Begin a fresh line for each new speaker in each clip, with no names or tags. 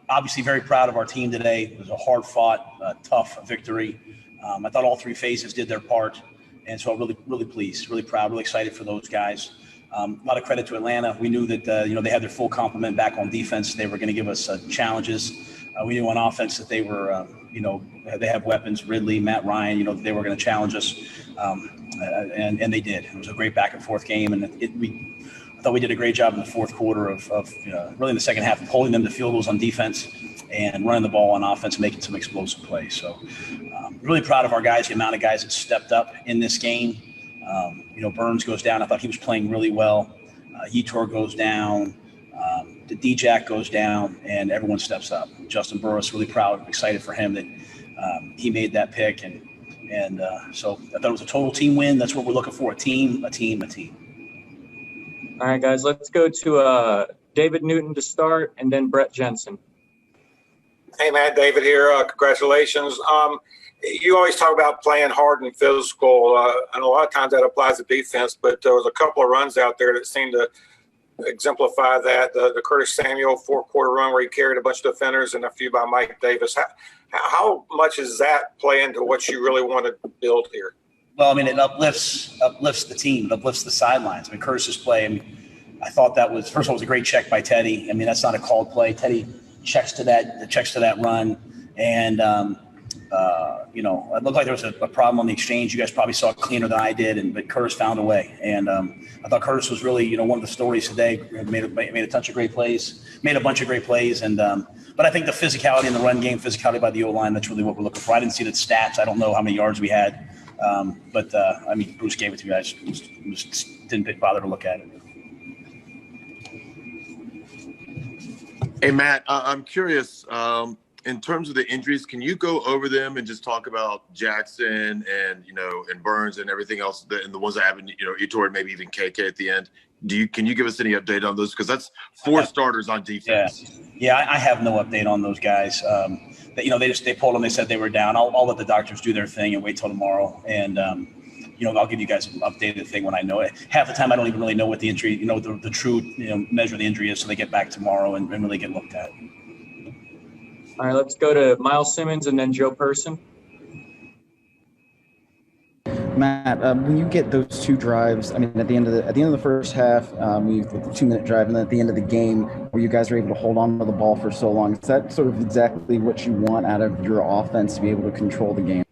Obviously very proud of our team today. It was a hard-fought, tough victory. I thought all three phases did their part, and so I'm really, really pleased, really proud, really excited for those guys. A lot of credit to Atlanta. We knew that they had their full complement back on defense. They were going to give us challenges. We knew on offense that they were, they have weapons. Ridley, Matt Ryan. They were going to challenge us, and they did. It was a great back and forth game, and I thought we did a great job in the fourth quarter of really in the second half of holding them to field goals on defense and running the ball on offense, making some explosive plays. So really proud of our guys, the amount of guys that stepped up in this game. Burns goes down. I thought he was playing really well. Yetur goes down. The D-Jack goes down, and everyone steps up. Justin Burris, really proud, excited for him that he made that pick. And so I thought it was a total team win. That's what we're looking for, a team.
All right, guys, let's go to David Newton to start, and then Brett Jensen.
Hey, Matt, David here. Congratulations. You always talk about playing hard and physical, and a lot of times that applies to defense, but there was a couple of runs out there that seemed to exemplify that. The Curtis Samuel fourth-quarter run where he carried a bunch of defenders and a few by Mike Davis. How much does that play into what you really want to build here?
Well, I mean, it uplifts the team. It uplifts the sidelines. I mean, Curtis's play, I thought that was, first of all, it was a great check by Teddy. I mean, that's not a called play. Teddy checks to that run. And, it looked like there was a problem on the exchange. You guys probably saw it cleaner than I did, but Curtis found a way. And I thought Curtis was really, one of the stories today. Made a bunch of great plays. And but I think the physicality in the run game, physicality by the O-line, that's really what we're looking for. I didn't see the stats. I don't know how many yards we had. But Bruce gave it to you guys. Just didn't bother to look at it.
Hey, Matt, I'm curious, in terms of the injuries, can you go over them and just talk about Jackson and, and Burns and everything else, and the ones that haven't, Yetur, maybe even KK at the end? Can you give us any update on those? Because that's four starters on defense.
Yeah, I have no update on those guys. They pulled them. They said they were down. I'll let the doctors do their thing and wait till tomorrow. And, I'll give you guys an updated thing when I know it. Half the time I don't even really know what the injury, the true, measure of the injury is. So they get back tomorrow and really get looked at.
All right, let's go to Miles Simmons and then Joe Person.
Matt, when you get those two drives, at the end of the first half, with the 2-minute drive, and then at the end of the game, where you guys were able to hold on to the ball for so long, is that sort of exactly what you want out of your offense to be able to control the game?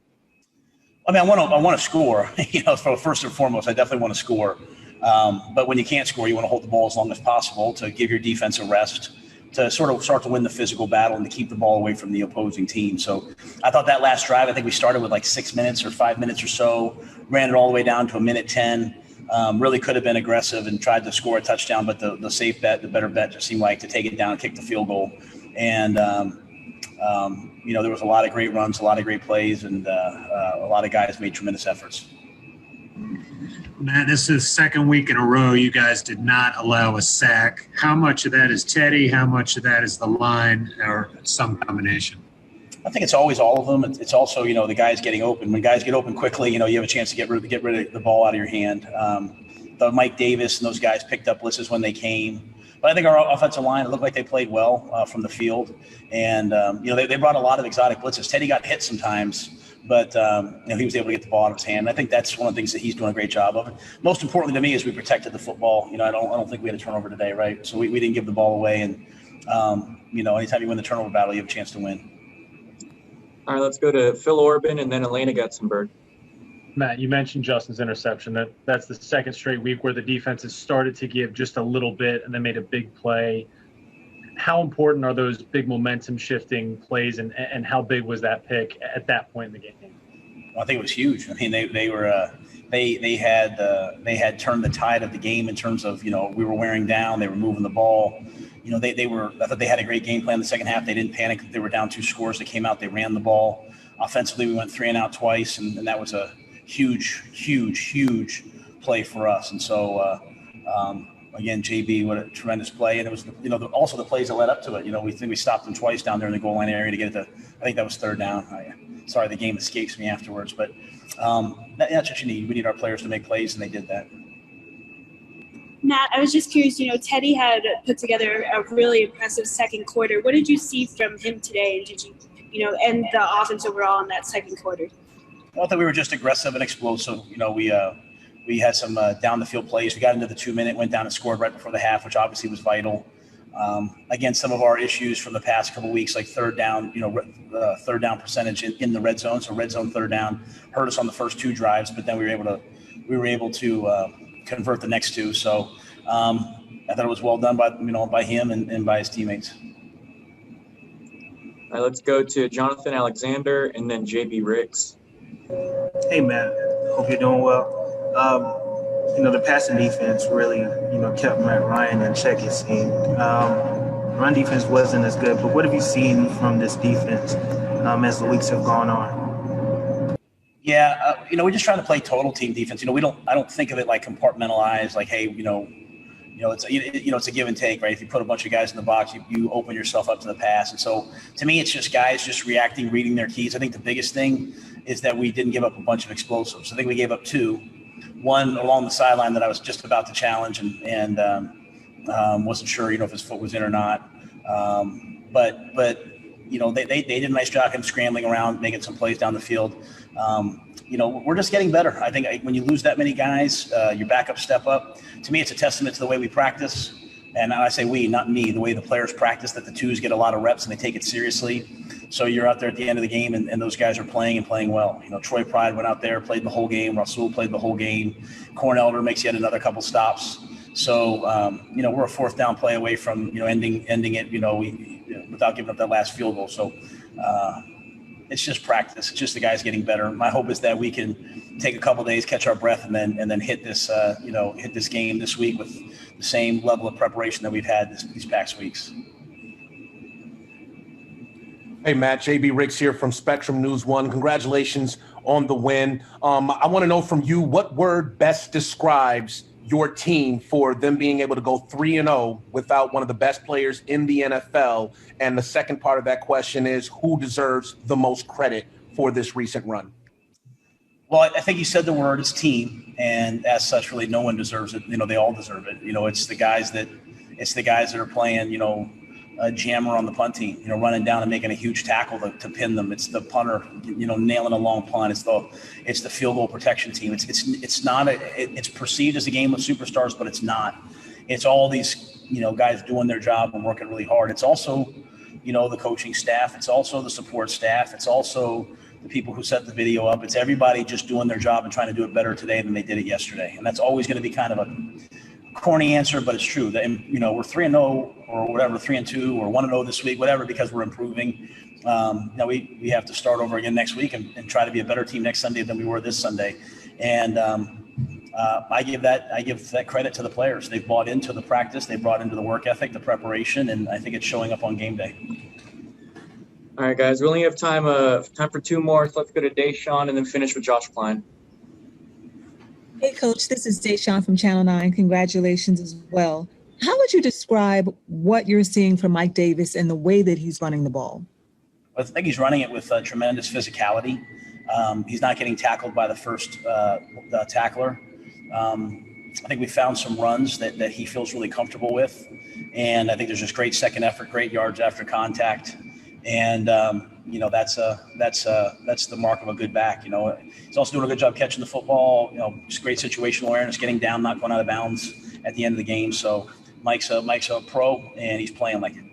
I want to score. So first and foremost, I definitely want to score. But when you can't score, you want to hold the ball as long as possible to give your defense a rest, to sort of start to win the physical battle and to keep the ball away from the opposing team. So I thought that last drive, I think we started with like 6 minutes or 5 minutes or so, ran it all the way down to 1:10. Really could have been aggressive and tried to score a touchdown, but the safe bet, the better bet just seemed like to take it down and kick the field goal. And, there was a lot of great runs, a lot of great plays, and a lot of guys made tremendous efforts.
Matt, this is the second week in a row you guys did not allow a sack. How much of that is Teddy? How much of that is the line, or some combination?
I think it's always all of them. It's also, the guys getting open. When guys get open quickly, you have a chance to get rid of the ball out of your hand. The Mike Davis and those guys picked up blitzes when they came. But I think our offensive line, it looked like they played well from the field. And, they brought a lot of exotic blitzes. Teddy got hit sometimes, but he was able to get the ball out of his hand. I think that's one of the things that he's doing a great job of. Most importantly to me is we protected the football. I don't think we had a turnover today, right? So we didn't give the ball away. And, anytime you win the turnover battle, you have a chance to win.
All right, let's go to Phil Orban and then Elena Gutsenberg.
Matt, you mentioned Justin's interception. That's the second straight week where the defense has started to give just a little bit and then made a big play. How important are those big momentum shifting plays, and how big was that pick at that point in the game?
Well, I think it was huge. I mean, they had turned the tide of the game in terms of, we were wearing down, they were moving the ball. I thought they had a great game plan in the second half. They didn't panic. They were down 2 scores. They came out, they ran the ball. Offensively, we went 3 and out twice, and that was a huge play for us. And so, again, JB, what a tremendous play. And it was, also the plays that led up to it. We stopped them twice down there in the goal line area to get it to, I think that was 3rd down. Sorry, the game escapes me afterwards. But that's what you need. We need our players to make plays, and they did that.
Matt, I was just curious, Teddy had put together a really impressive second quarter. What did you see from him today? And did you, end the offense overall in that second quarter?
I thought we were just aggressive and explosive. We had some down the field plays. We got into the 2-minute, went down and scored right before the half, which obviously was vital. Again, some of our issues from the past couple of weeks, like third down percentage in the red zone. So red zone third down hurt us on the first 2 drives, but then we were able to convert the next 2. So I thought it was well done by him and by his teammates.
All right, let's go to Jonathan Alexander and then JB Ricks.
Hey, Matt. Hope you're doing well. The passing defense really, kept Matt Ryan in check, it seemed. Run defense wasn't as good, but what have you seen from this defense as the weeks have gone on?
Yeah, we're just trying to play total team defense. I don't think of it like compartmentalized, like, hey, it's a give and take, right? If you put a bunch of guys in the box, you open yourself up to the pass. And so to me, it's just guys just reacting, reading their keys. I think the biggest thing is that we didn't give up a bunch of explosives. I think we gave up 2. One along the sideline that I was just about to challenge and wasn't sure, if his foot was in or not. But they did a nice job of scrambling around, making some plays down the field. We're just getting better. I think when you lose that many guys, your backup step up. To me, it's a testament to the way we practice. And I say we, not me, the way the players practice, that the 2s get a lot of reps and they take it seriously. So you're out there at the end of the game and those guys are playing and playing well. Troy Pride went out there, played the whole game. Rhule played the whole game. Corn Elder makes yet another couple stops. So, we're a 4th down play away from, ending it, without giving up that last field goal. So it's just practice. It's just the guys getting better. My hope is that we can take a couple days, catch our breath, and then hit this, hit this game this week with the same level of preparation that we've had these past weeks.
Hey, Matt, JB Ricks here from Spectrum News 1. Congratulations on the win. I want to know from you, what word best describes your team for them being able to go 3-0 without one of the best players in the NFL? And the second part of that question is, who deserves the most credit for this recent run?
Well, I think you said the word is team, and as such, really, no one deserves it. They all deserve it. It's the guys that are playing, a jammer on the punt team, running down and making a huge tackle to pin them. It's the punter, nailing a long punt. It's the field goal protection team. It's perceived as a game of superstars, but it's not. It's all these, guys doing their job and working really hard. It's also, the coaching staff. It's also the support staff. It's also the people who set the video up. It's everybody just doing their job and trying to do it better today than they did it yesterday. And that's always going to be kind of a corny answer, but it's true that, we're 3-0 or whatever, 3-2 or 1-0 this week, whatever, because we're improving. We have to start over again next week and try to be a better team next Sunday than we were this Sunday. And I give that credit to the players. They've bought into the practice, they brought into the work ethic, the preparation, and I think it's showing up on game day.
All right, guys, we only have time for 2 more. So let's go to Deshaun and then finish with Josh Klein.
Hey, Coach, this is Deshaun from Channel 9. Congratulations as well. How would you describe what you're seeing from Mike Davis and the way that he's running the ball?
I think he's running it with tremendous physicality. He's not getting tackled by the first tackler. I think we found some runs that he feels really comfortable with. And I think there's just great second effort, great yards after contact. And, that's the mark of a good back. He's also doing a good job catching the football, just great situational awareness, getting down, not going out of bounds at the end of the game. So Mike's a pro, and he's playing like it.